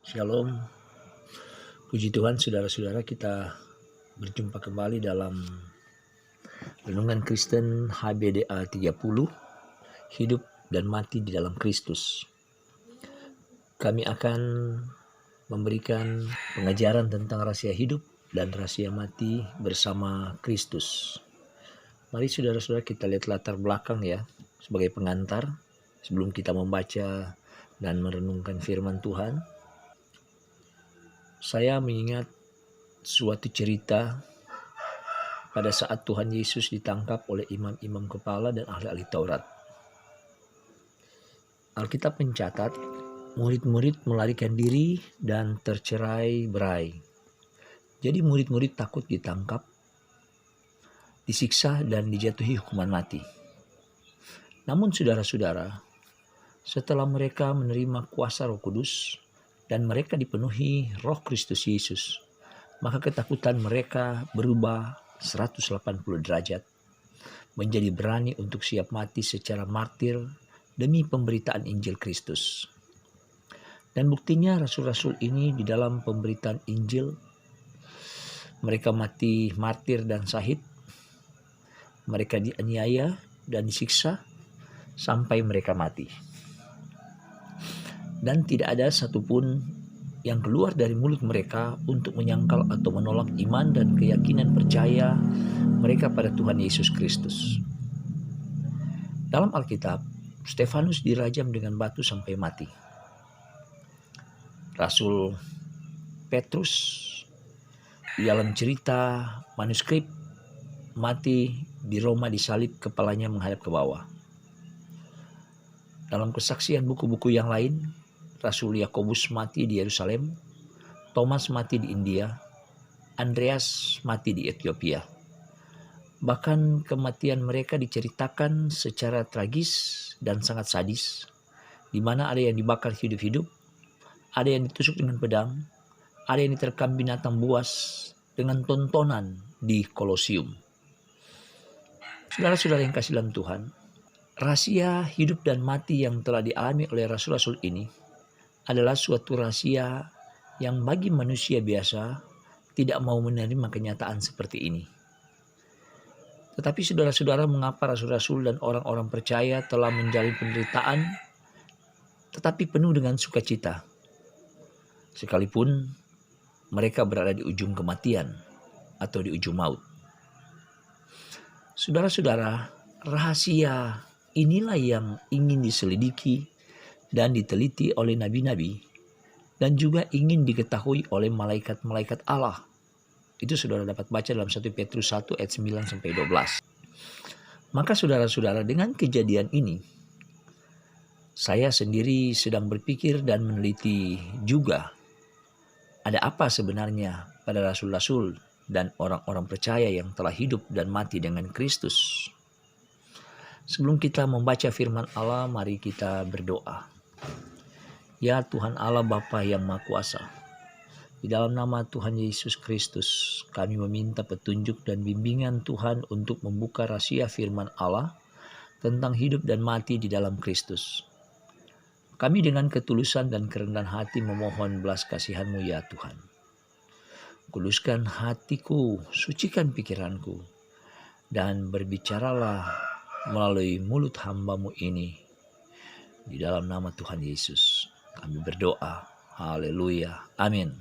Shalom, puji Tuhan saudara-saudara, kita berjumpa kembali dalam Renungan Kristen HBDA 30, Hidup dan Mati di dalam Kristus. Kami akan memberikan pengajaran tentang rahasia hidup dan rahasia mati bersama Kristus. Mari saudara-saudara kita lihat latar belakang ya, sebagai pengantar sebelum kita membaca dan merenungkan firman Tuhan. Saya mengingat suatu cerita pada saat Tuhan Yesus ditangkap oleh imam-imam kepala dan ahli-ahli Taurat. Alkitab mencatat murid-murid melarikan diri dan tercerai-berai. Jadi murid-murid takut ditangkap, disiksa dan dijatuhi hukuman mati. Namun saudara-saudara, setelah mereka menerima kuasa Roh Kudus dan mereka dipenuhi Roh Kristus Yesus, maka ketakutan mereka berubah 180 derajat, menjadi berani untuk siap mati secara martir demi pemberitaan Injil Kristus. Dan buktinya rasul-rasul ini di dalam pemberitaan Injil, mereka mati martir dan syahid, mereka dianiaya dan disiksa sampai mereka mati. Dan tidak ada satupun yang keluar dari mulut mereka untuk menyangkal atau menolak iman dan keyakinan percaya mereka pada Tuhan Yesus Kristus. Dalam Alkitab, Stefanus dirajam dengan batu sampai mati. Rasul Petrus di dalam cerita manuskrip mati di Roma, disalib, kepalanya menghadap ke bawah. Dalam kesaksian buku-buku yang lain, Rasul Yakobus mati di Yerusalem, Thomas mati di India, Andreas mati di Ethiopia. Bahkan kematian mereka diceritakan secara tragis dan sangat sadis, di mana ada yang dibakar hidup-hidup, ada yang ditusuk dengan pedang, ada yang diterkam binatang buas dengan tontonan di Kolosium. Saudara-saudara yang kasih dalam Tuhan, rahasia hidup dan mati yang telah dialami oleh rasul-rasul ini adalah suatu rahasia yang bagi manusia biasa tidak mau menerima kenyataan seperti ini. Tetapi saudara-saudara, mengapa rasul-rasul dan orang-orang percaya telah menjalani penderitaan tetapi penuh dengan sukacita, sekalipun mereka berada di ujung kematian atau di ujung maut? Saudara-saudara, rahasia inilah yang ingin diselidiki dan diteliti oleh nabi-nabi, dan juga ingin diketahui oleh malaikat-malaikat Allah. Itu saudara dapat baca dalam 1 Petrus 1 ayat 9-12. Maka saudara-saudara, dengan kejadian ini, saya sendiri sedang berpikir dan meneliti juga ada apa sebenarnya pada rasul-rasul dan orang-orang percaya yang telah hidup dan mati dengan Kristus. Sebelum kita membaca firman Allah, mari kita berdoa. Ya Tuhan Allah Bapa yang Maha Kuasa, di dalam nama Tuhan Yesus Kristus, kami meminta petunjuk dan bimbingan Tuhan untuk membuka rahasia firman Allah tentang hidup dan mati di dalam Kristus. Kami dengan ketulusan dan kerendahan hati memohon belas kasihan-Mu ya Tuhan. Kuduskan hatiku, sucikan pikiranku, dan berbicaralah melalui mulut hamba-Mu ini. Di dalam nama Tuhan Yesus kami berdoa. Haleluya. Amin.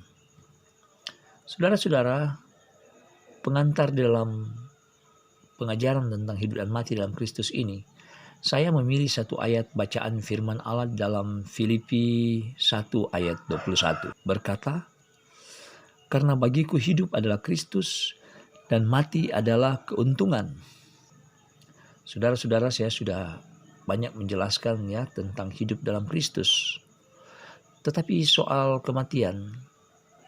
Saudara-saudara, pengantar dalam pengajaran tentang hidup dan mati dalam Kristus ini, saya memilih satu ayat bacaan firman Allah dalam Filipi 1 ayat 21. Berkata, "Karena bagiku hidup adalah Kristus dan mati adalah keuntungan." Saudara-saudara, saya sudah banyak menjelaskan ya tentang hidup dalam Kristus. Tetapi soal kematian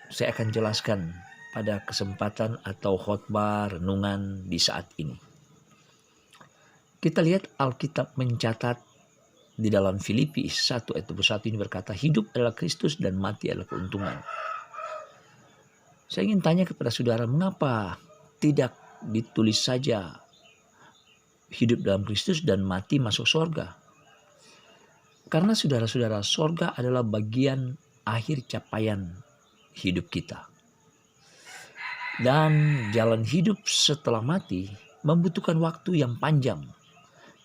saya akan jelaskan pada kesempatan atau khotbah renungan di saat ini. Kita lihat Alkitab mencatat di dalam Filipi 1 ayat 21 ini berkata, hidup adalah Kristus dan mati adalah keuntungan. Saya ingin tanya kepada saudara, mengapa tidak ditulis saja hidup dalam Kristus dan mati masuk surga? Karena saudara-saudara, surga adalah bagian akhir capaian hidup kita. Dan jalan hidup setelah mati membutuhkan waktu yang panjang.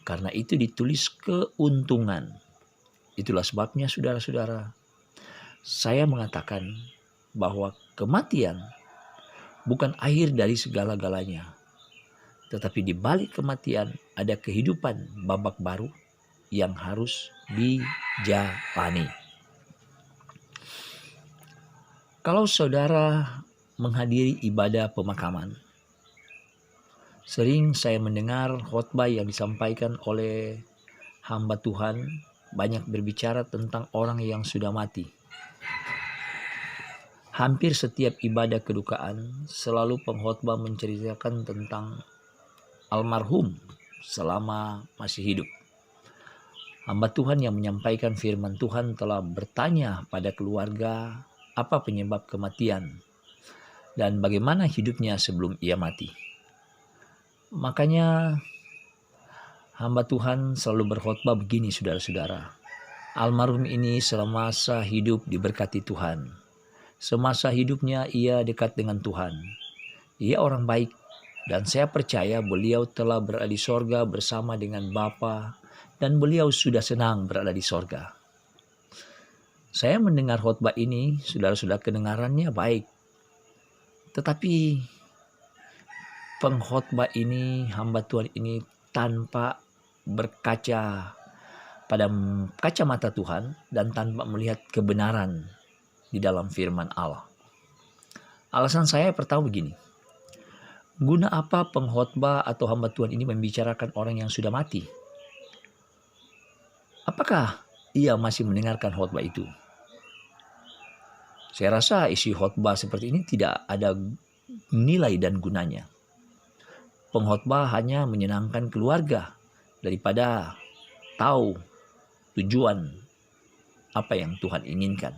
Karena itu ditulis keuntungan. Itulah sebabnya saudara-saudara, saya mengatakan bahwa kematian bukan akhir dari segala-galanya. Tetapi di balik kematian ada kehidupan babak baru yang harus dijalani. Kalau saudara menghadiri ibadah pemakaman, sering saya mendengar khotbah yang disampaikan oleh hamba Tuhan banyak berbicara tentang orang yang sudah mati. Hampir setiap ibadah kedukaan selalu pengkhotbah menceritakan tentang almarhum selama masih hidup. Hamba Tuhan yang menyampaikan firman Tuhan telah bertanya pada keluarga apa penyebab kematian dan bagaimana hidupnya sebelum ia mati. Makanya hamba Tuhan selalu berkhotbah begini, saudara-saudara. Almarhum ini semasa hidup diberkati Tuhan. Semasa hidupnya ia dekat dengan Tuhan. Ia orang baik dan saya percaya beliau telah berada di sorga bersama dengan Bapa dan beliau sudah senang berada di sorga. Saya mendengar khotbah ini, saudara-saudara, kedengarannya baik. Tetapi pengkhotbah ini, hamba Tuhan ini tanpa berkaca pada kacamata Tuhan dan tanpa melihat kebenaran di dalam firman Allah. Alasan saya pertama begini. Guna apa pengkhotbah atau hamba Tuhan ini membicarakan orang yang sudah mati? Apakah ia masih mendengarkan khotbah itu? Saya rasa isi khotbah seperti ini tidak ada nilai dan gunanya. Pengkhotbah hanya menyenangkan keluarga daripada tahu tujuan apa yang Tuhan inginkan.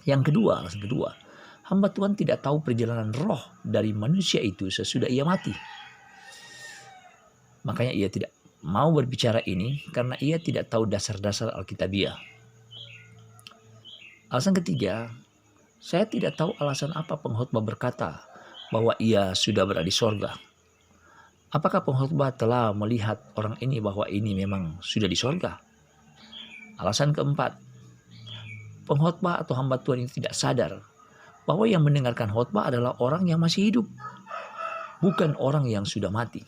Alasan kedua, hamba Tuhan tidak tahu perjalanan roh dari manusia itu sesudah ia mati. Makanya ia tidak mau berbicara ini karena ia tidak tahu dasar-dasar Alkitabiah. Alasan ketiga, saya tidak tahu alasan apa pengkhotbah berkata bahwa ia sudah berada di sorga. Apakah pengkhotbah telah melihat orang ini bahwa ini memang sudah di sorga? Alasan keempat, pengkhotbah atau hamba Tuhan ini tidak sadar bahwa yang mendengarkan khotbah adalah orang yang masih hidup, bukan orang yang sudah mati.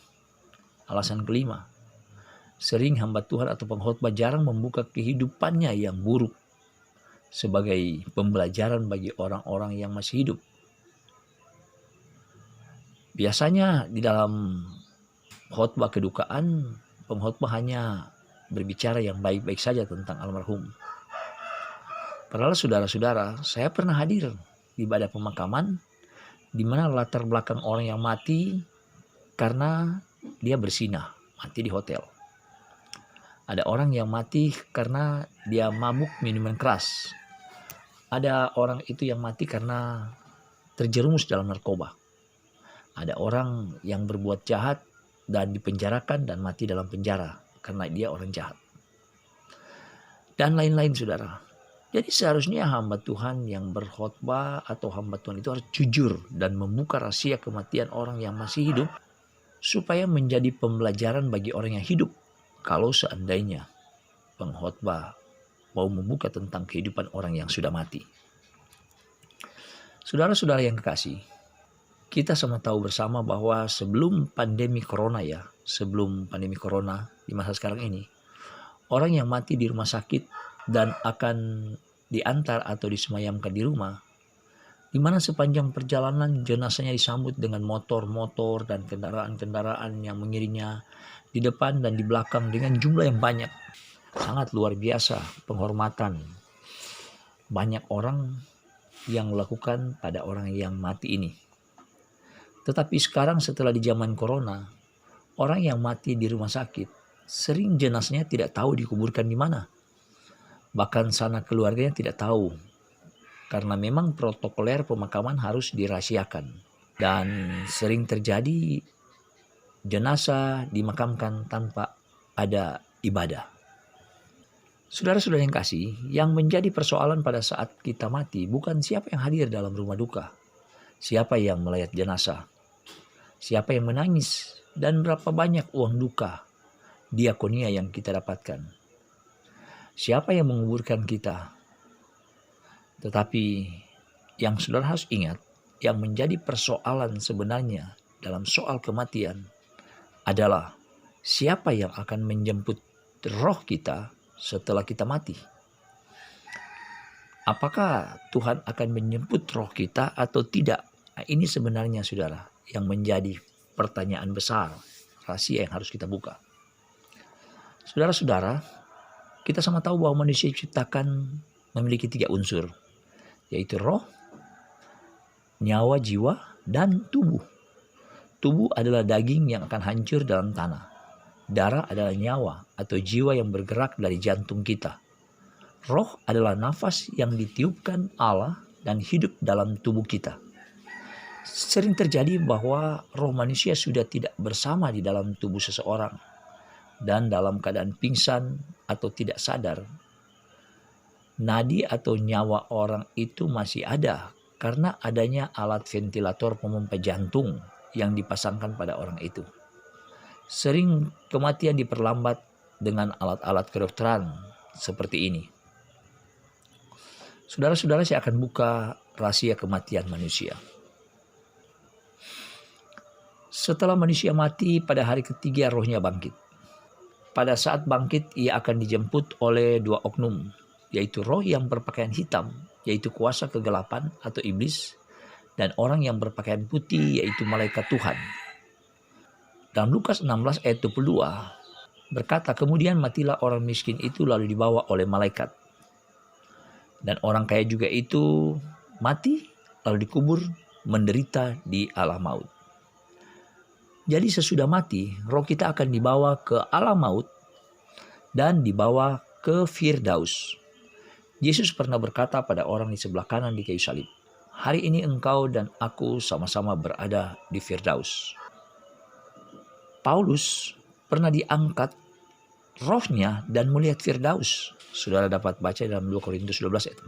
Alasan kelima, sering hamba Tuhan atau pengkhotbah jarang membuka kehidupannya yang buruk sebagai pembelajaran bagi orang-orang yang masih hidup. Biasanya di dalam khotbah kedukaan, pengkhotbah hanya berbicara yang baik-baik saja tentang almarhum. Padahal saudara-saudara, saya pernah hadir di ibadah pemakaman di mana latar belakang orang yang mati karena dia bersinah, mati di hotel. Ada orang yang mati karena dia mabuk minuman keras. Ada orang itu yang mati karena terjerumus dalam narkoba. Ada orang yang berbuat jahat dan dipenjarakan dan mati dalam penjara karena dia orang jahat. Dan lain-lain, saudara. Jadi seharusnya hamba Tuhan yang berkhotbah atau hamba Tuhan itu harus jujur dan membuka rahasia kematian orang yang masih hidup supaya menjadi pembelajaran bagi orang yang hidup. Kalau seandainya pengkhotbah mau membuka tentang kehidupan orang yang sudah mati. Saudara-saudara yang kekasih, kita sama tahu bersama bahwa sebelum pandemi corona di masa sekarang ini, orang yang mati di rumah sakit dan akan diantar atau disemayamkan di rumah, di mana sepanjang perjalanan jenazahnya disambut dengan motor-motor dan kendaraan-kendaraan yang mengiringnya di depan dan di belakang dengan jumlah yang banyak. Sangat luar biasa penghormatan banyak orang yang melakukan pada orang yang mati ini. Tetapi sekarang setelah di zaman corona, orang yang mati di rumah sakit sering jenazahnya tidak tahu dikuburkan di mana. Bahkan sanak keluarganya tidak tahu. Karena memang protokoler pemakaman harus dirahasiakan. Dan sering terjadi jenazah dimakamkan tanpa ada ibadah. Saudara-saudara yang kasih, yang menjadi persoalan pada saat kita mati bukan siapa yang hadir dalam rumah duka, siapa yang melayat jenazah, siapa yang menangis, dan berapa banyak uang duka diakonia yang kita dapatkan. Siapa yang menguburkan kita. Tetapi yang saudara harus ingat, yang menjadi persoalan sebenarnya dalam soal kematian adalah siapa yang akan menjemput roh kita setelah kita mati. Apakah Tuhan akan menjemput roh kita atau tidak? Nah, ini sebenarnya saudara yang menjadi pertanyaan besar, rahasia yang harus kita buka. Saudara-saudara, kita sama tahu bahwa manusia diciptakan memiliki 3 unsur, yaitu roh, nyawa, jiwa, dan tubuh. Tubuh adalah daging yang akan hancur dalam tanah. Darah adalah nyawa atau jiwa yang bergerak dari jantung kita. Roh adalah nafas yang ditiupkan Allah dan hidup dalam tubuh kita. Sering terjadi bahwa roh manusia sudah tidak bersama di dalam tubuh seseorang dan dalam keadaan pingsan atau tidak sadar. Nadi atau nyawa orang itu masih ada karena adanya alat ventilator pemompa jantung yang dipasangkan pada orang itu. Sering kematian diperlambat dengan alat-alat kedokteran seperti ini. Saudara-saudara, saya akan buka rahasia kematian manusia. Setelah manusia mati, pada hari ketiga rohnya bangkit. Pada saat bangkit, ia akan dijemput oleh 2 oknum, yaitu roh yang berpakaian hitam, yaitu kuasa kegelapan atau iblis, dan orang yang berpakaian putih, yaitu malaikat Tuhan. Dalam Lukas 16 ayat 22 berkata, kemudian matilah orang miskin itu lalu dibawa oleh malaikat. Dan orang kaya juga itu mati lalu dikubur menderita di alam maut. Jadi sesudah mati, roh kita akan dibawa ke alam maut dan dibawa ke Firdaus. Yesus pernah berkata pada orang di sebelah kanan di kayu salib, hari ini engkau dan aku sama-sama berada di Firdaus. Paulus pernah diangkat rohnya dan melihat Firdaus. Saudara dapat baca dalam 2 Korintus 12 ayat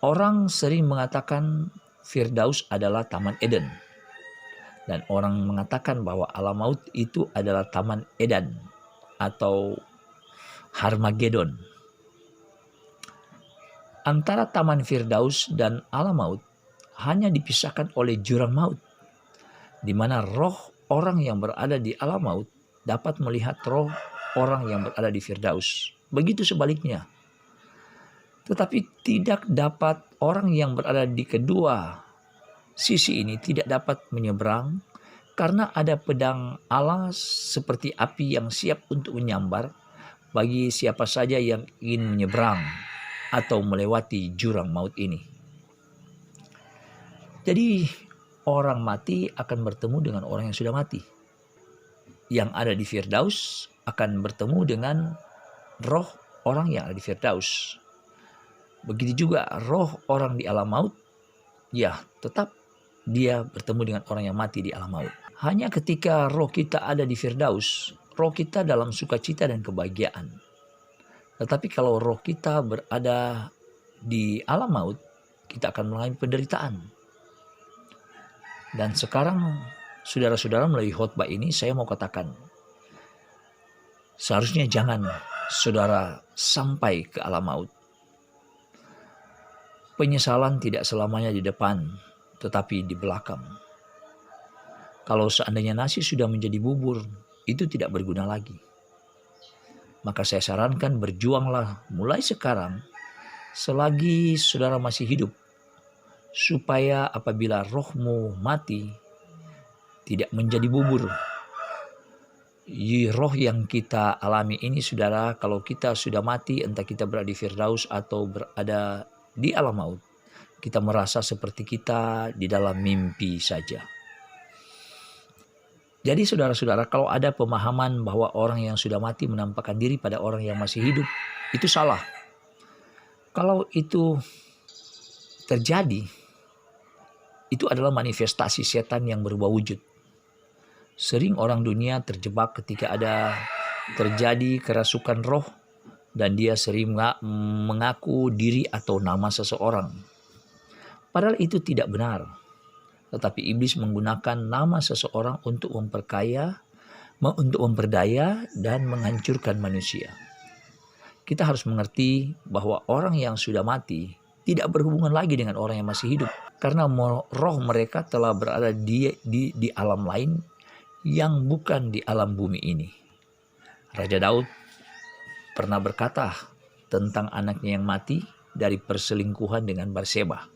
4. Orang sering mengatakan Firdaus adalah Taman Eden. Dan orang mengatakan bahwa alam maut itu adalah Taman Eden atau Harmagedon. Antara Taman Firdaus dan alam maut hanya dipisahkan oleh jurang maut, di mana roh orang yang berada di alam maut dapat melihat roh orang yang berada di Firdaus. Begitu sebaliknya. Tetapi tidak dapat orang yang berada di kedua sisi ini tidak dapat menyeberang karena ada pedang Allah seperti api yang siap untuk menyambar bagi siapa saja yang ingin menyeberang atau melewati jurang maut ini. Jadi orang mati akan bertemu dengan orang yang sudah mati. Yang ada di Firdaus akan bertemu dengan roh orang yang ada di Firdaus. Begitu juga roh orang di alam maut, ya tetap dia bertemu dengan orang yang mati di alam maut. Hanya ketika roh kita ada di Firdaus, roh kita dalam sukacita dan kebahagiaan. Tetapi kalau roh kita berada di alam maut, kita akan mengalami penderitaan. Dan sekarang saudara-saudara, melalui khotbah ini saya mau katakan, seharusnya jangan saudara sampai ke alam maut. Penyesalan tidak selamanya di depan, tetapi di belakang. Kalau seandainya nasi sudah menjadi bubur, itu tidak berguna lagi. Maka saya sarankan berjuanglah mulai sekarang selagi saudara masih hidup, supaya apabila rohmu mati tidak menjadi bubur. Roh yang kita alami ini saudara, kalau kita sudah mati, entah kita berada di Firdaus atau berada di alam maut, kita merasa seperti kita di dalam mimpi saja. Jadi saudara-saudara, kalau ada pemahaman bahwa orang yang sudah mati menampakkan diri pada orang yang masih hidup, itu salah. Kalau itu terjadi, itu adalah manifestasi setan yang berubah wujud. Sering orang dunia terjebak ketika ada terjadi kerasukan roh dan dia sering mengaku diri atau nama seseorang. Padahal itu tidak benar. Tetapi iblis menggunakan nama seseorang untuk memperdaya dan menghancurkan manusia. Kita harus mengerti bahwa orang yang sudah mati tidak berhubungan lagi dengan orang yang masih hidup, karena roh mereka telah berada di alam lain yang bukan di alam bumi ini. Raja Daud pernah berkata tentang anaknya yang mati dari perselingkuhan dengan Batseba.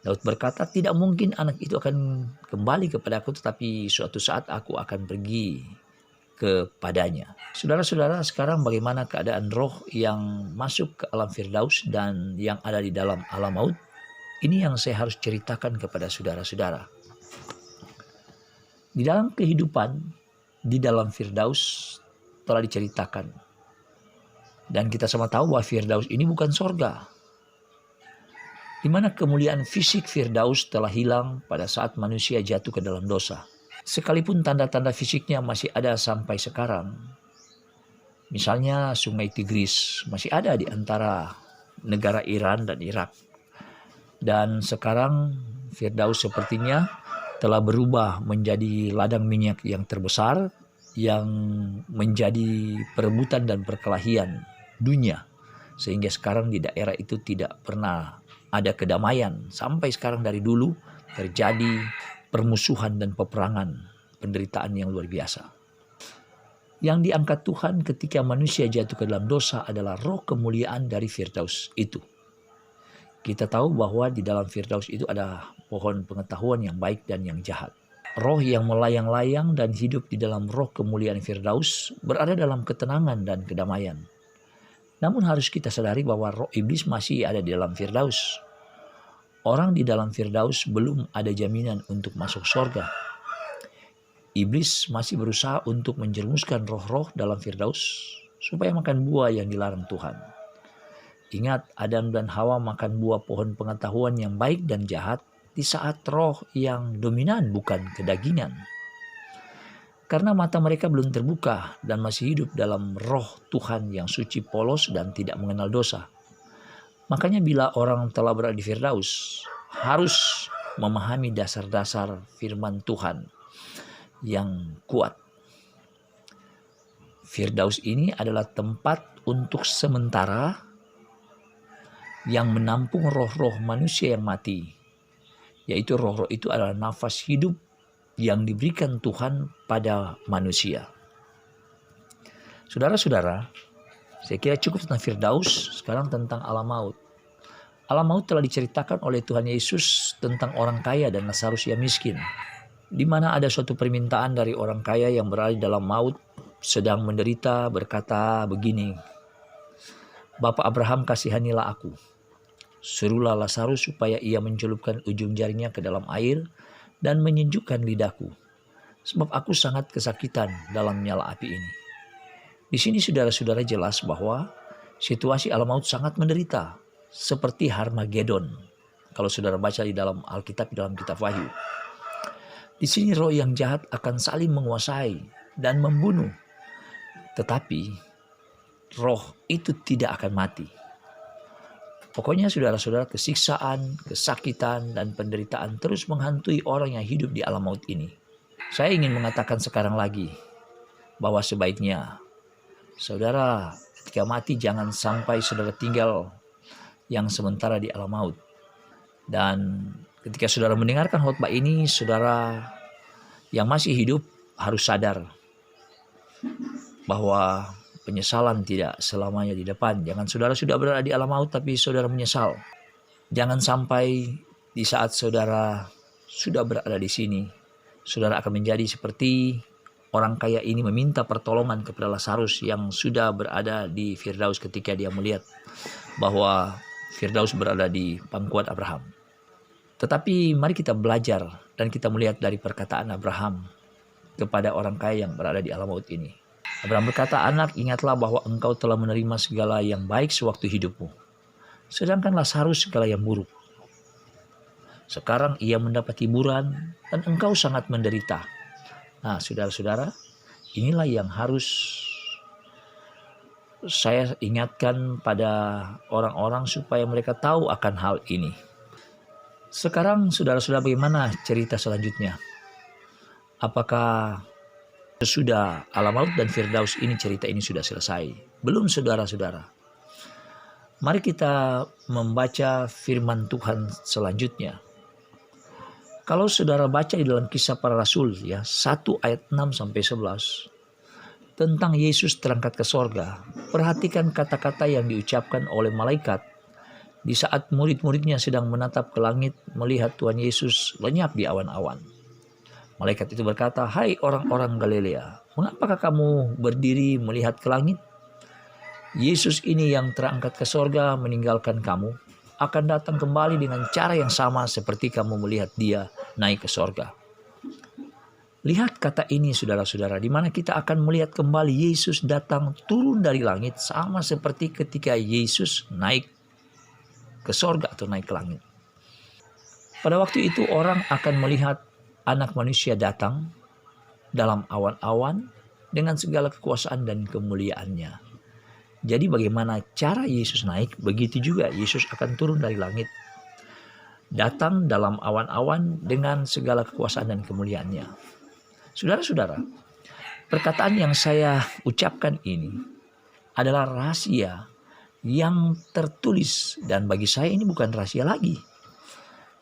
Daud berkata, tidak mungkin anak itu akan kembali kepadaku, tetapi suatu saat aku akan pergi kepadanya. Saudara-saudara, sekarang bagaimana keadaan roh yang masuk ke alam Firdaus dan yang ada di dalam alam maut? Ini yang saya harus ceritakan kepada saudara-saudara. Di dalam kehidupan, di dalam Firdaus telah diceritakan. Dan kita sama tahu bahwa Firdaus ini bukan sorga, di mana kemuliaan fisik Firdaus telah hilang pada saat manusia jatuh ke dalam dosa. Sekalipun tanda-tanda fisiknya masih ada sampai sekarang. Misalnya sungai Tigris masih ada di antara negara Iran dan Irak. Dan sekarang Firdaus sepertinya telah berubah menjadi ladang minyak yang terbesar yang menjadi perebutan dan perkelahian dunia. Sehingga sekarang di daerah itu tidak pernah ada kedamaian. Sampai sekarang dari dulu terjadi permusuhan dan peperangan, penderitaan yang luar biasa. Yang diangkat Tuhan ketika manusia jatuh ke dalam dosa adalah roh kemuliaan dari Firdaus itu. Kita tahu bahwa di dalam Firdaus itu ada pohon pengetahuan yang baik dan yang jahat. Roh yang melayang-layang dan hidup di dalam roh kemuliaan Firdaus berada dalam ketenangan dan kedamaian. Namun harus kita sadari bahwa roh iblis masih ada di dalam Firdaus. Orang di dalam Firdaus belum ada jaminan untuk masuk surga. Iblis masih berusaha untuk menjerumuskan roh-roh dalam Firdaus supaya makan buah yang dilarang Tuhan. Ingat, Adam dan Hawa makan buah pohon pengetahuan yang baik dan jahat di saat roh yang dominan bukan kedagingan. Karena mata mereka belum terbuka dan masih hidup dalam roh Tuhan yang suci, polos, dan tidak mengenal dosa. Makanya bila orang telah berada di Firdaus, harus memahami dasar-dasar firman Tuhan yang kuat. Firdaus ini adalah tempat untuk sementara yang menampung roh-roh manusia yang mati. Yaitu roh-roh itu adalah nafas hidup yang diberikan Tuhan pada manusia. Saudara-saudara, saya kira cukup tentang Firdaus, sekarang tentang alam maut. Alam maut telah diceritakan oleh Tuhan Yesus tentang orang kaya dan Lazarus yang miskin. Di mana ada suatu permintaan dari orang kaya yang berada di dalam maut, sedang menderita, berkata begini, Bapak Abraham, kasihanilah aku. Suruhlah Lazarus supaya ia mencelupkan ujung jarinya ke dalam air dan menyejukkan lidahku. Sebab aku sangat kesakitan dalam nyala api ini. Di sini saudara-saudara jelas bahwa situasi alam maut sangat menderita. Seperti Harmagedon. Kalau saudara baca di dalam Alkitab, di dalam kitab Wahyu. Di sini roh yang jahat akan saling menguasai dan membunuh. Tetapi roh itu tidak akan mati. Pokoknya saudara-saudara, kesiksaan, kesakitan, dan penderitaan terus menghantui orang yang hidup di alam maut ini. Saya ingin mengatakan sekarang lagi bahwa sebaiknya saudara ketika mati jangan sampai saudara tinggal yang sementara di alam maut. Dan ketika saudara mendengarkan khotbah ini, saudara yang masih hidup harus sadar bahwa penyesalan tidak selamanya di depan. Jangan saudara sudah berada di alam maut tapi saudara menyesal. Jangan sampai di saat saudara sudah berada di sini, saudara akan menjadi seperti orang kaya ini meminta pertolongan kepada Lazarus yang sudah berada di Firdaus ketika dia melihat bahwa Firdaus berada di pangkuan Abraham. Tetapi mari kita belajar dan kita melihat dari perkataan Abraham kepada orang kaya yang berada di alam maut ini. Abraham berkata, anak, ingatlah bahwa engkau telah menerima segala yang baik sewaktu hidupmu, sedangkan Lazarus segala yang buruk. Sekarang ia mendapat hiburan dan engkau sangat menderita. Nah, saudara-saudara, inilah yang harus saya ingatkan pada orang-orang supaya mereka tahu akan hal ini. Sekarang saudara-saudara, bagaimana cerita selanjutnya? Apakah sesudah alam maut dan Firdaus ini cerita ini sudah selesai? Belum, saudara-saudara. Mari kita membaca firman Tuhan selanjutnya. Kalau saudara baca di dalam Kisah Para Rasul ya, 1 ayat 6 sampai 11 tentang Yesus terangkat ke sorga. Perhatikan kata-kata yang diucapkan oleh malaikat di saat murid-muridnya sedang menatap ke langit melihat Tuhan Yesus lenyap di awan-awan. Malaikat itu berkata, "Hai orang-orang Galilea, mengapakah kamu berdiri melihat ke langit? Yesus ini yang terangkat ke sorga meninggalkan kamu, akan datang kembali dengan cara yang sama seperti kamu melihat dia naik ke sorga." Lihat kata ini saudara-saudara, di mana kita akan melihat kembali Yesus datang turun dari langit sama seperti ketika Yesus naik ke sorga atau naik ke langit. Pada waktu itu orang akan melihat Anak Manusia datang dalam awan-awan dengan segala kekuasaan dan kemuliaannya. Jadi bagaimana cara Yesus naik, begitu juga Yesus akan turun dari langit. Datang dalam awan-awan dengan segala kekuasaan dan kemuliaannya. Saudara-saudara, perkataan yang saya ucapkan ini adalah rahasia yang tertulis. Dan bagi saya ini bukan rahasia lagi.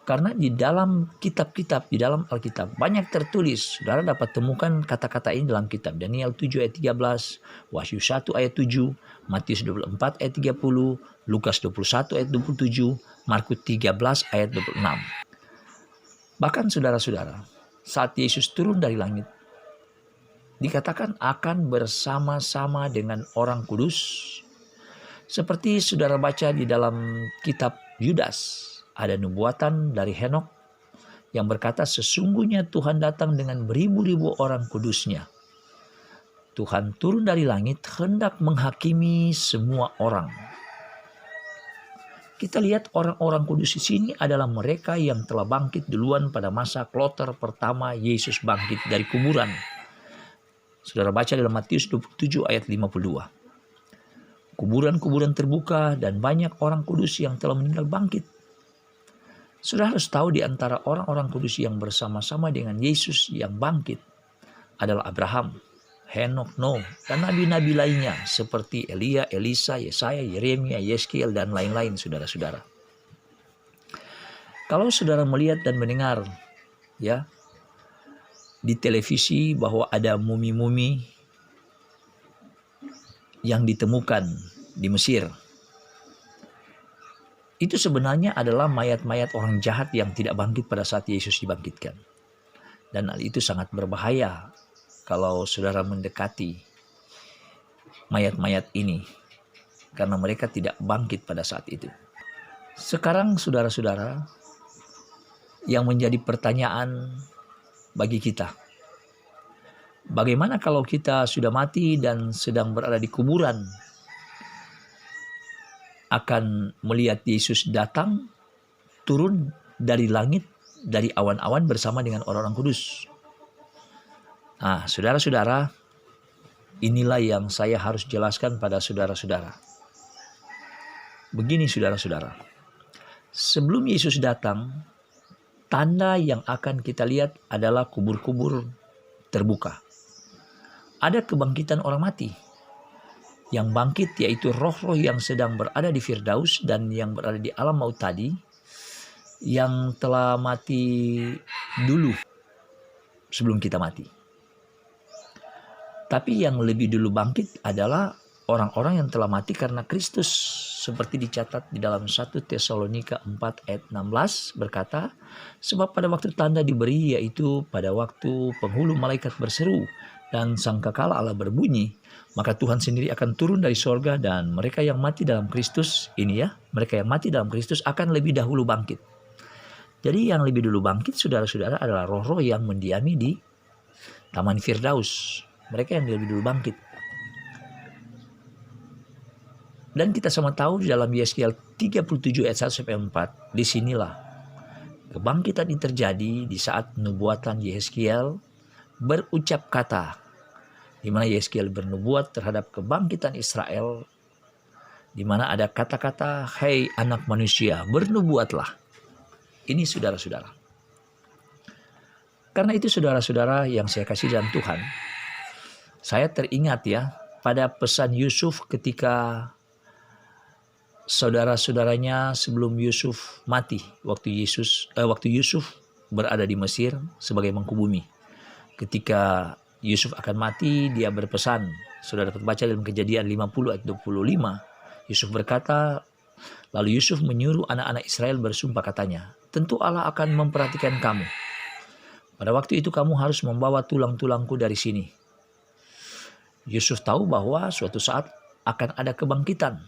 Karena di dalam kitab-kitab, di dalam Alkitab banyak tertulis. Saudara dapat temukan kata-kata ini dalam kitab Daniel 7 ayat 13, Wahyu 1 ayat 7, Matius 24 ayat 30, Lukas 21 ayat 27, Markus 13 ayat 26. Bahkan saudara-saudara, saat Yesus turun dari langit, dikatakan akan bersama-sama dengan orang kudus. Seperti saudara baca di dalam kitab Yudas, ada nubuatan dari Henok yang berkata sesungguhnya Tuhan datang dengan beribu-ribu orang kudusnya. Tuhan turun dari langit hendak menghakimi semua orang. Kita lihat orang-orang kudus di sini adalah mereka yang telah bangkit duluan pada masa kloter pertama Yesus bangkit dari kuburan. Saudara baca dalam Matius 27 ayat 52. Kuburan-kuburan terbuka dan banyak orang kudus yang telah meninggal bangkit. Saudara harus tahu di antara orang-orang kudus yang bersama-sama dengan Yesus yang bangkit adalah Abraham, Henok, Noah, dan nabi-nabi lainnya seperti Elia, Elisa, Yesaya, Yeremia, Yeskiel, dan lain-lain saudara-saudara. Kalau saudara melihat dan mendengar ya di televisi bahwa ada mumi-mumi yang ditemukan di Mesir, itu sebenarnya adalah mayat-mayat orang jahat yang tidak bangkit pada saat Yesus dibangkitkan. Dan hal itu sangat berbahaya kalau saudara mendekati mayat-mayat ini, karena mereka tidak bangkit pada saat itu. Sekarang saudara-saudara, yang menjadi pertanyaan bagi kita, bagaimana kalau kita sudah mati dan sedang berada di kuburan, akan melihat Yesus datang turun dari langit, dari awan-awan bersama dengan orang-orang kudus? Nah, saudara-saudara, inilah yang saya harus jelaskan pada saudara-saudara. Begini saudara-saudara, sebelum Yesus datang, tanda yang akan kita lihat adalah kubur-kubur terbuka. Ada kebangkitan orang mati. Yang bangkit yaitu roh-roh yang sedang berada di Firdaus dan yang berada di alam maut tadi, yang telah mati dulu sebelum kita mati. Tapi yang lebih dulu bangkit adalah orang-orang yang telah mati karena Kristus, seperti dicatat di dalam 1 Tesalonika 4 ayat 16 berkata, sebab pada waktu tanda diberi, yaitu pada waktu penghulu malaikat berseru dan sangkakala Allah berbunyi, maka Tuhan sendiri akan turun dari sorga dan mereka yang mati dalam Kristus ini ya, mereka yang mati dalam Kristus akan lebih dahulu bangkit. Jadi yang lebih dulu bangkit saudara-saudara adalah roh-roh yang mendiami di Taman Firdaus. Mereka yang lebih dulu bangkit. Dan kita sama tahu di dalam Yeskiel 37 ayat 1-4, disinilah kebangkitan ini terjadi di saat nubuatan Yeskiel berucap kata, di mana Yeskiel bernubuat terhadap kebangkitan Israel di mana ada kata-kata, "Hai anak manusia, bernubuatlah." Ini saudara-saudara. Karena itu saudara-saudara yang saya kasih dalam Tuhan, saya teringat ya pada pesan Yusuf ketika saudara-saudaranya sebelum Yusuf mati, waktu Yusuf berada di Mesir sebagai mangku bumi. Ketika Yusuf akan mati, dia berpesan. Saudara dapat baca dalam Kejadian 50 ayat 25. Yusuf berkata, lalu Yusuf menyuruh anak-anak Israel bersumpah katanya, "Tentu Allah akan memperhatikan kamu. Pada waktu itu kamu harus membawa tulang-tulangku dari sini." Yusuf tahu bahwa suatu saat akan ada kebangkitan.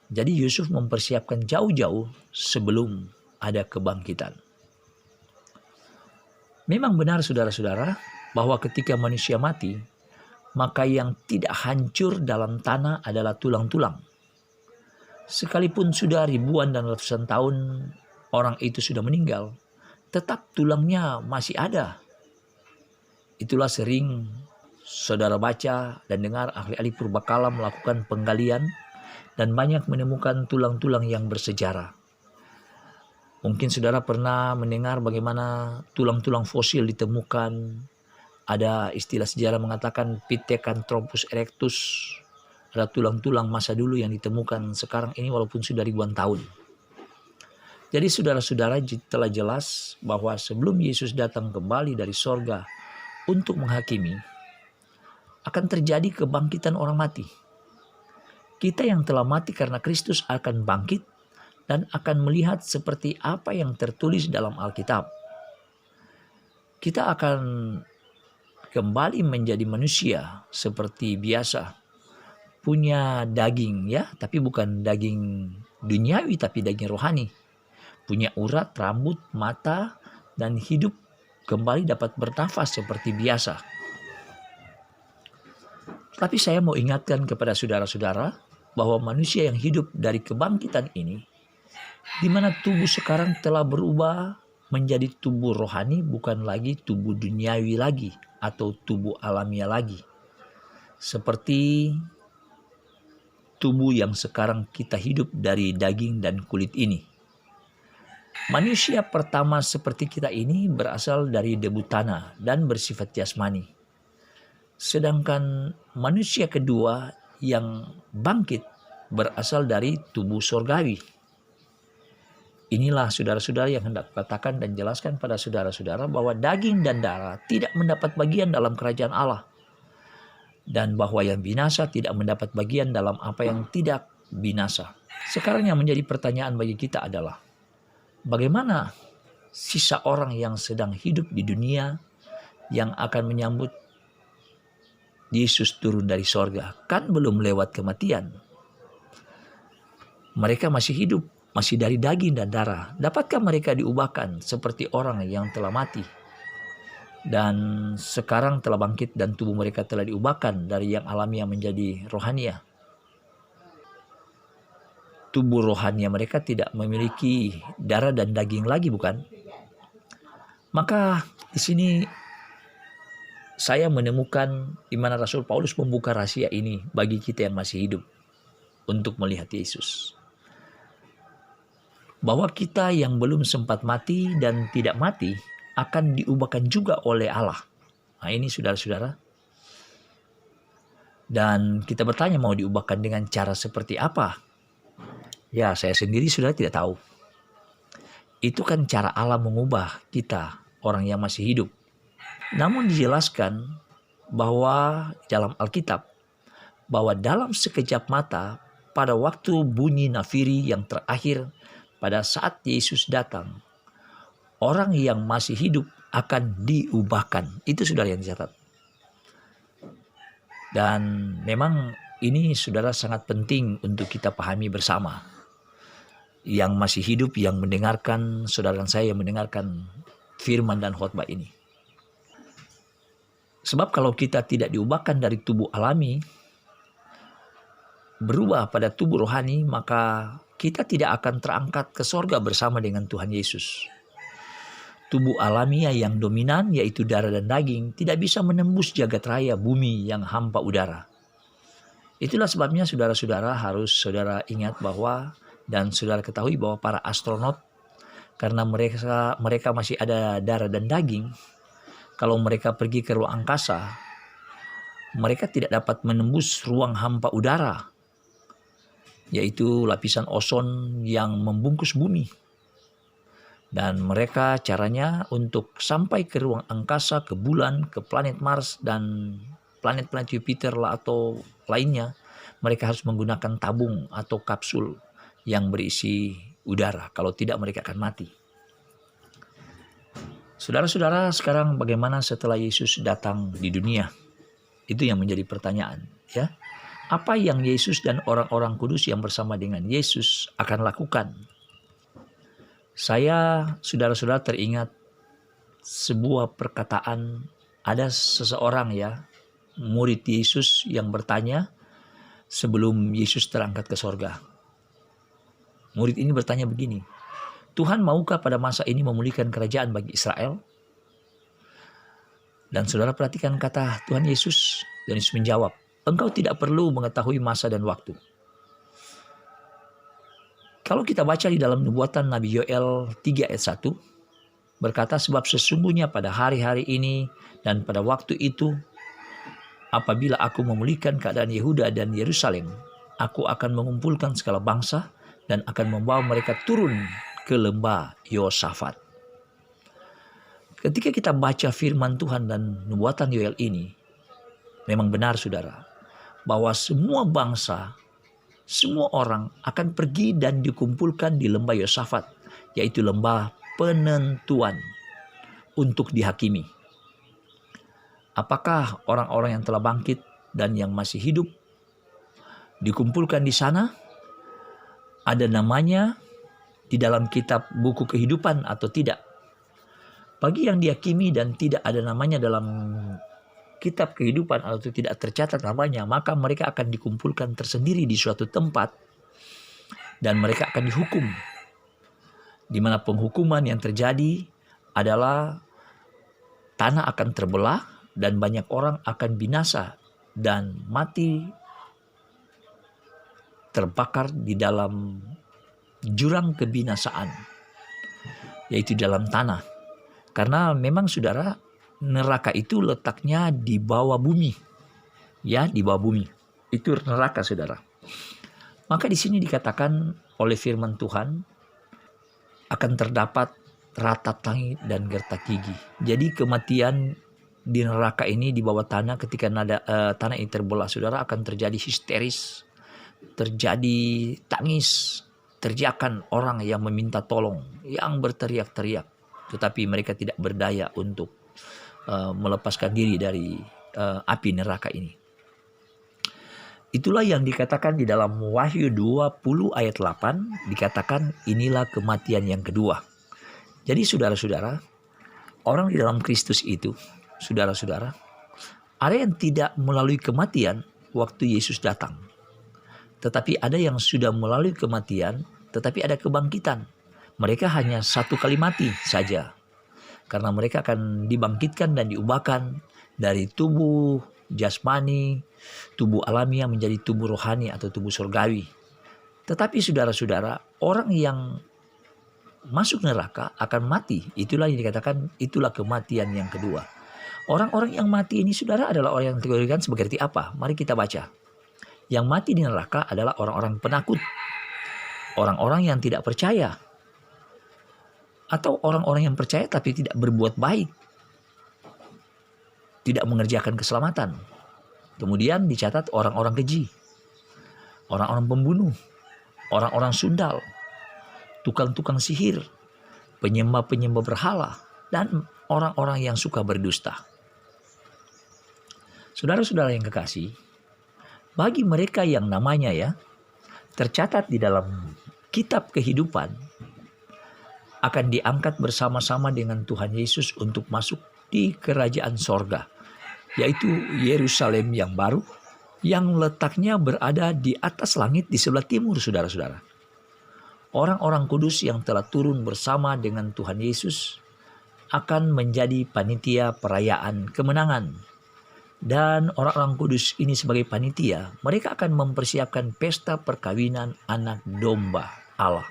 Jadi Yusuf mempersiapkan jauh-jauh sebelum ada kebangkitan. Memang benar saudara-saudara bahwa ketika manusia mati, maka yang tidak hancur dalam tanah adalah tulang-tulang. Sekalipun sudah ribuan dan ratusan tahun orang itu sudah meninggal, tetap tulangnya masih ada. Itulah sering saudara baca dan dengar ahli-ahli purbakala melakukan penggalian dan banyak menemukan tulang-tulang yang bersejarah. Mungkin saudara pernah mendengar bagaimana tulang-tulang fosil ditemukan. Ada istilah sejarah mengatakan Pithecanthropus erectus. Ada tulang-tulang masa dulu yang ditemukan sekarang ini walaupun sudah ribuan tahun. Jadi saudara-saudara telah jelas bahwa sebelum Yesus datang kembali dari sorga untuk menghakimi, akan terjadi kebangkitan orang mati. Kita yang telah mati karena Kristus akan bangkit dan akan melihat seperti apa yang tertulis dalam Alkitab. Kita akan kembali menjadi manusia seperti biasa. Punya daging ya, tapi bukan daging duniawi tapi daging rohani. Punya urat, rambut, mata, dan hidup kembali dapat bernafas seperti biasa. Tapi saya mau ingatkan kepada saudara-saudara bahwa manusia yang hidup dari kebangkitan ini, di mana tubuh sekarang telah berubah menjadi tubuh rohani, bukan lagi tubuh duniawi lagi atau tubuh alamiah lagi. Seperti tubuh yang sekarang kita hidup dari daging dan kulit ini. Manusia pertama seperti kita ini berasal dari debu tanah dan bersifat jasmani. Sedangkan manusia kedua yang bangkit berasal dari tubuh surgawi. Inilah saudara-saudara yang hendak katakan dan jelaskan pada saudara-saudara bahwa daging dan darah tidak mendapat bagian dalam kerajaan Allah. Dan bahwa yang binasa tidak mendapat bagian dalam apa yang tidak binasa. Sekarang yang menjadi pertanyaan bagi kita adalah, bagaimana sisa orang yang sedang hidup di dunia yang akan menyambut Yesus turun dari sorga? Kan belum lewat kematian. Mereka masih hidup, masih dari daging dan darah. Dapatkah mereka diubahkan seperti orang yang telah mati dan sekarang telah bangkit dan tubuh mereka telah diubahkan dari yang alamiah menjadi rohania? Tubuh rohania mereka tidak memiliki darah dan daging lagi, bukan? Maka di sini saya menemukan di mana Rasul Paulus membuka rahasia ini bagi kita yang masih hidup untuk melihat Yesus. Bahwa kita yang belum sempat mati dan tidak mati akan diubahkan juga oleh Allah. Nah ini saudara-saudara. Dan kita bertanya, mau diubahkan dengan cara seperti apa? Ya, saya sendiri sudah tidak tahu. Itu kan cara Allah mengubah kita, orang yang masih hidup. Namun dijelaskan bahwa dalam Alkitab, bahwa dalam sekejap mata, pada waktu bunyi nafiri yang terakhir, pada saat Yesus datang, orang yang masih hidup akan diubahkan. Itu saudara yang dicatat. Dan memang ini saudara sangat penting untuk kita pahami bersama. Yang masih hidup, yang mendengarkan, saudara saya yang mendengarkan firman dan khotbah ini. Sebab kalau kita tidak diubahkan dari tubuh alami, berubah pada tubuh rohani, maka kita tidak akan terangkat ke sorga bersama dengan Tuhan Yesus. Tubuh alamiah yang dominan, yaitu darah dan daging, tidak bisa menembus jagat raya bumi yang hampa udara. Itulah sebabnya saudara-saudara harus saudara ingat bahwa dan saudara ketahui bahwa para astronot, karena mereka masih ada darah dan daging, kalau mereka pergi ke ruang angkasa, mereka tidak dapat menembus ruang hampa udara, yaitu lapisan ozon yang membungkus bumi. Dan mereka caranya untuk sampai ke ruang angkasa, ke bulan, ke planet Mars dan planet-planet Jupiter atau lainnya, mereka harus menggunakan tabung atau kapsul yang berisi udara. Kalau tidak mereka akan mati. Saudara-saudara, sekarang bagaimana setelah Yesus datang di dunia? Itu yang menjadi pertanyaan, ya. Apa yang Yesus dan orang-orang kudus yang bersama dengan Yesus akan lakukan? Saya, saudara-saudara, teringat sebuah perkataan, ada seseorang murid Yesus yang bertanya sebelum Yesus terangkat ke sorga. Murid ini bertanya begini, Tuhan maukah pada masa ini memulihkan kerajaan bagi Israel? Dan saudara perhatikan kata Tuhan Yesus. Dan Yesus menjawab, engkau tidak perlu mengetahui masa dan waktu. Kalau kita baca di dalam nubuatan Nabi Yoel 3 ayat 1, berkata, sebab sesungguhnya pada hari-hari ini dan pada waktu itu, apabila aku memulihkan keadaan Yehuda dan Yerusalem, aku akan mengumpulkan segala bangsa dan akan membawa mereka turun ke lembah Yosafat. Ketika kita baca firman Tuhan dan nubuatan Yoel ini, memang benar saudara, bahwa semua bangsa, semua orang akan pergi dan dikumpulkan di lembah Yosafat, yaitu lembah penentuan untuk dihakimi. Apakah orang-orang yang telah bangkit dan yang masih hidup dikumpulkan di sana? Ada namanya di dalam kitab buku kehidupan atau tidak? Bagi yang dihakimi dan tidak ada namanya dalam kitab kehidupan atau tidak tercatat namanya, maka mereka akan dikumpulkan tersendiri di suatu tempat dan mereka akan dihukum. Di mana penghukuman yang terjadi adalah tanah akan terbelah dan banyak orang akan binasa dan mati terbakar di dalam jurang kebinasaan, yaitu dalam tanah. Karena memang saudara, neraka itu letaknya di bawah bumi. Ya, di bawah bumi. Itu neraka saudara. Maka di sini dikatakan oleh firman Tuhan akan terdapat ratap tangis dan gertak gigi. Jadi kematian di neraka ini di bawah tanah, ketika tanah ini terbelah saudara, akan terjadi histeris, terjadi tangis, teriakan orang yang meminta tolong, yang berteriak-teriak. Tetapi mereka tidak berdaya untuk melepaskan diri dari api neraka ini. Itulah yang dikatakan di dalam Wahyu 20 ayat 8, dikatakan inilah kematian yang kedua. Jadi saudara-saudara, orang di dalam Kristus itu, saudara-saudara, ada yang tidak melalui kematian waktu Yesus datang. Tetapi ada yang sudah melalui kematian, tetapi ada kebangkitan. Mereka hanya satu kali mati saja. Karena mereka akan dibangkitkan dan diubahkan dari tubuh jasmani, tubuh alamiah menjadi tubuh rohani atau tubuh surgawi. Tetapi saudara-saudara, orang yang masuk neraka akan mati. Itulah yang dikatakan, itulah kematian yang kedua. Orang-orang yang mati ini saudara adalah orang yang dikategorikan seperti apa? Mari kita baca. Yang mati di neraka adalah orang-orang penakut. Orang-orang yang tidak percaya. Atau orang-orang yang percaya tapi tidak berbuat baik. Tidak mengerjakan keselamatan. Kemudian dicatat orang-orang keji. Orang-orang pembunuh. Orang-orang sundal. Tukang-tukang sihir. Penyembah-penyembah berhala. Dan orang-orang yang suka berdusta. Saudara-saudara yang kekasih, bagi mereka yang namanya tercatat di dalam kitab kehidupan, akan diangkat bersama-sama dengan Tuhan Yesus untuk masuk di kerajaan sorga, yaitu Yerusalem yang baru, yang letaknya berada di atas langit di sebelah timur, saudara-saudara. Orang-orang kudus yang telah turun bersama dengan Tuhan Yesus akan menjadi panitia perayaan kemenangan Dan orang-orang kudus ini sebagai panitia, mereka akan mempersiapkan pesta perkawinan anak domba Allah.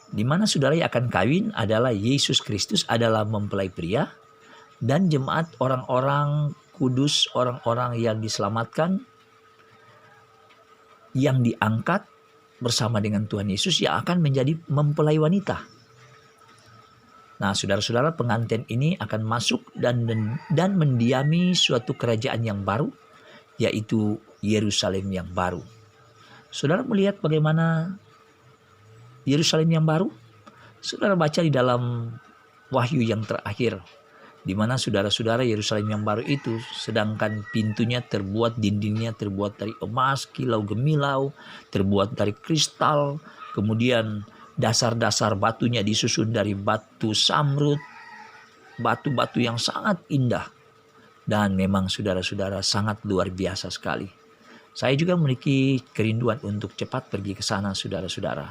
Di mana saudara yang akan kawin adalah Yesus Kristus adalah mempelai pria, dan jemaat orang-orang kudus, orang-orang yang diselamatkan, yang diangkat bersama dengan Tuhan Yesus yang akan menjadi mempelai wanita. Nah, saudara-saudara, pengantin ini akan masuk dan mendiami suatu kerajaan yang baru, yaitu Yerusalem yang baru. Saudara melihat bagaimana Yerusalem yang baru? Saudara baca di dalam Wahyu yang terakhir, di mana saudara-saudara Yerusalem yang baru itu, sedangkan pintunya terbuat, dindingnya terbuat dari emas, kilau gemilau, terbuat dari kristal, kemudian dasar-dasar batunya disusun dari batu samrut, batu-batu yang sangat indah. Dan memang saudara-saudara sangat luar biasa sekali. Saya juga memiliki kerinduan untuk cepat pergi ke sana, saudara-saudara.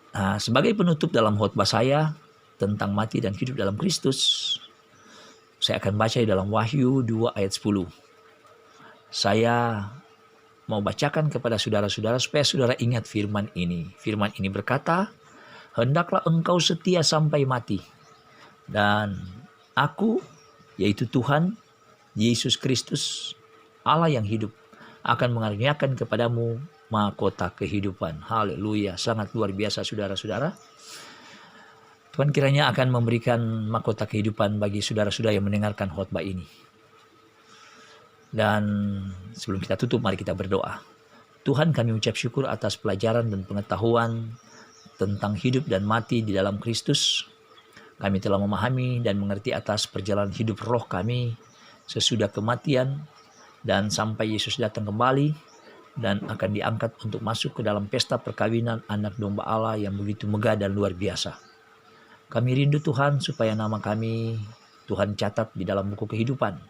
Nah, sebagai penutup dalam khotbah saya tentang mati dan hidup dalam Kristus, saya akan baca di dalam Wahyu 2 ayat 10. Saya mau bacakan kepada saudara-saudara supaya saudara ingat firman ini. Firman ini berkata, "Hendaklah engkau setia sampai mati, dan aku, yaitu Tuhan, Yesus Kristus, Allah yang hidup, akan mengaruniakan kepadamu mahkota kehidupan." Haleluya, sangat luar biasa saudara-saudara. Tuhan kiranya akan memberikan mahkota kehidupan bagi saudara-saudara yang mendengarkan khotbah ini. Dan sebelum kita tutup, mari kita berdoa. Tuhan, kami ucap syukur atas pelajaran dan pengetahuan tentang hidup dan mati di dalam Kristus. Kami telah memahami dan mengerti atas perjalanan hidup roh kami sesudah kematian dan sampai Yesus datang kembali dan akan diangkat untuk masuk ke dalam pesta perkawinan anak domba Allah yang begitu megah dan luar biasa. Kami rindu Tuhan supaya nama kami Tuhan catat di dalam buku kehidupan,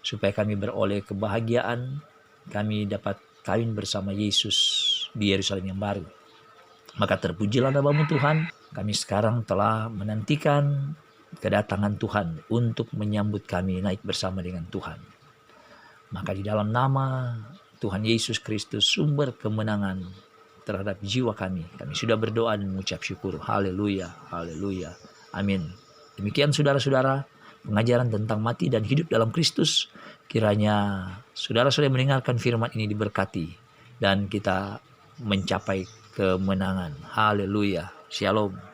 supaya kami beroleh kebahagiaan, kami dapat kawin bersama Yesus di Yerusalem yang baru. Maka terpujilah namamu Tuhan, kami sekarang telah menantikan kedatangan Tuhan untuk menyambut kami naik bersama dengan Tuhan. Maka di dalam nama Tuhan Yesus Kristus, sumber kemenangan terhadap jiwa kami sudah berdoa dan mengucap syukur. Haleluya, haleluya, amin. Demikian saudara-saudara, pengajaran tentang mati dan hidup dalam Kristus. Kiranya saudara-saudara yang mendengarkan firman ini diberkati dan kita mencapai kemenangan. Haleluya, shalom.